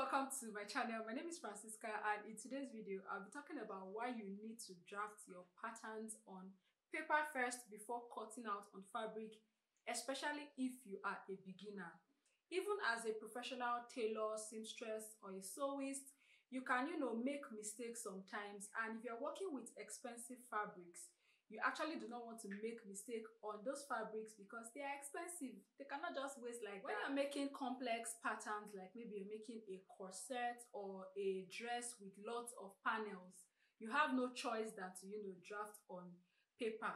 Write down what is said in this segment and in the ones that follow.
welcome to my channel. My name is Francisca, and in today's video I'll be talking about why you need to draft your patterns on paper first before cutting out on fabric, especially if you are a beginner. Even as a professional tailor, seamstress, or a sewist, you can make mistakes sometimes, and if you're working with expensive fabrics, you actually do not want to make mistake on those fabrics because they are expensive. They cannot just waste like when that. When you're making complex patterns, like maybe you're making a corset or a dress with lots of panels, you have no choice than to draft on paper.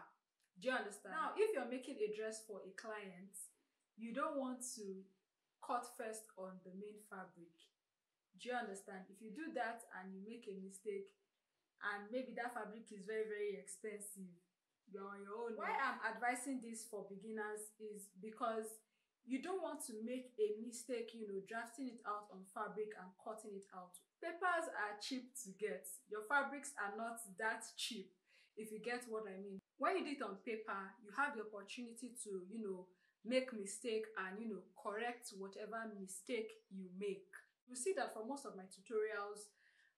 Do you understand? Now, if you're making a dress for a client, you don't want to cut first on the main fabric. Do you understand? If you do that and you make a mistake, and maybe that fabric is very, very expensive, you're on your own. Why I'm advising this for beginners is because you don't want to make a mistake, drafting it out on fabric and cutting it out. Papers are cheap to get. Your fabrics are not that cheap, if you get what I mean. When you do it on paper, you have the opportunity to, make mistake and, correct whatever mistake you make. You see that for most of my tutorials,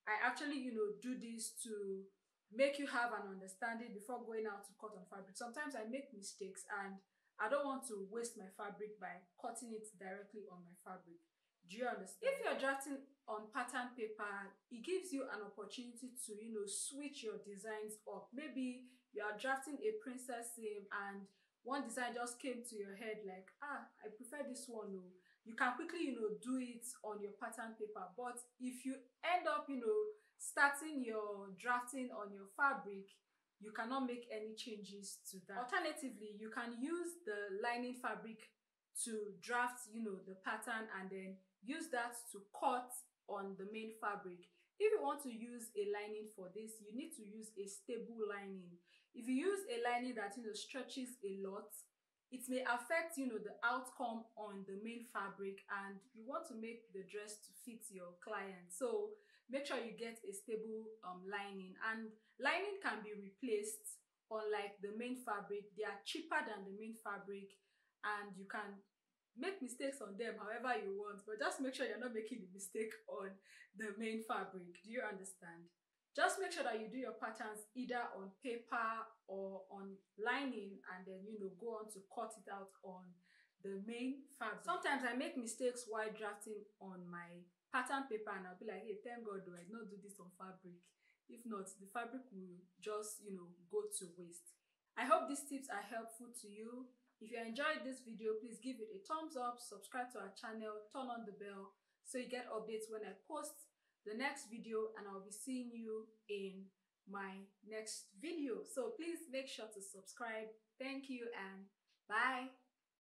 I actually, do this to make you have an understanding before going out to cut on fabric. Sometimes I make mistakes and I don't want to waste my fabric by cutting it directly on my fabric. Do you understand? If you're drafting on pattern paper, it gives you an opportunity to, switch your designs up. Maybe you are drafting a princess seam and one design just came to your head like, I prefer this one. No. You can quickly, do it on your pattern paper. But if you end up, starting your drafting on your fabric, you cannot make any changes to that. Alternatively, you can use the lining fabric to draft, the pattern and then use that to cut on the main fabric. If you want to use a lining for this, you need to use a stable lining. If you use a lining that stretches a lot, it may affect the outcome on the main fabric, and you want to make the dress to fit your client. So make sure you get a stable lining, and lining can be replaced on like the main fabric. They are cheaper than the main fabric, and you can make mistakes on them however you want, but just make sure you're not making the mistake on the main fabric. Do you understand? Just make sure that you do your patterns either on paper or on lining, and then go on to cut it out on the main fabric. Sometimes I make mistakes while drafting on my pattern paper, and I'll be like, hey, thank God I did not do this on fabric. If not, the fabric will just go to waste. I hope these tips are helpful to you. If you enjoyed this video, please give it a thumbs up, subscribe to our channel, turn on the bell so you get updates when I post the next video, and I'll be seeing you in my next video. So please make sure to subscribe. Thank you and bye.